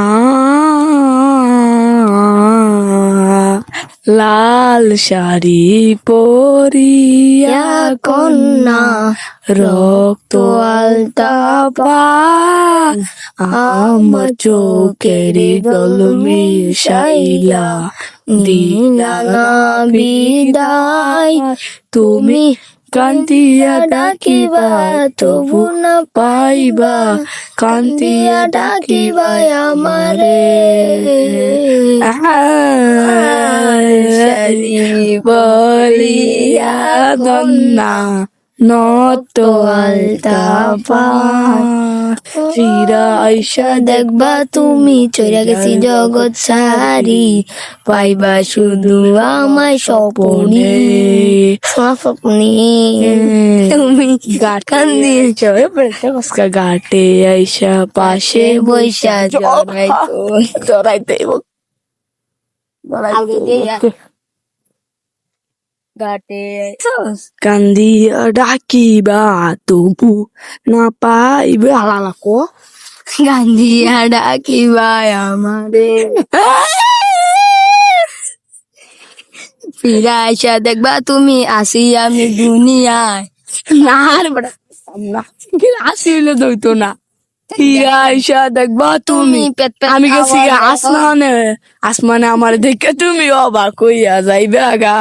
আ লাল শাড়ি পরিয়া কন্যা রক্ত আলতা পা আমার চোখের জল মিশাইলা দিলা না বিদায়। তুমি কান্দিয়া ডাকিবা তবু না পাইবা, কান্দিয়া ডাকিবা আমারে। শাড়ি বলিয়া কন্যা নত আলতা পা ফিরা আইসা দেখবা তুমি চইরা গেছি জগৎ সারি, পাইবা শুধু আমায় স্বপনে স্বপ্নে। তুমি গাঠান দিয়েছ ঘাটে আইসা পাশে বৈশা জড়াইতে ঘাটে কান্দিয়া ডাকিবা তবু না পাইবে হালা কো কান্দিয়া ডাকিবা আমারে। ফিরা আইসা দেখবা তুমি আসি আমি দুনিয়ায় না রে বড় আসি হইলে দইতো না। ফিরা আইসা দেখবা তুমি আমি গেছি আসমানে আমার দেখে তুমি অবাক হইয়া যাইবা গা।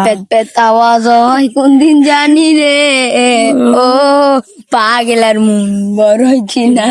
পেট পেট আওয়াজ হয় কোন দিন জানি রে ও পাগলার মন বড় হইছি না।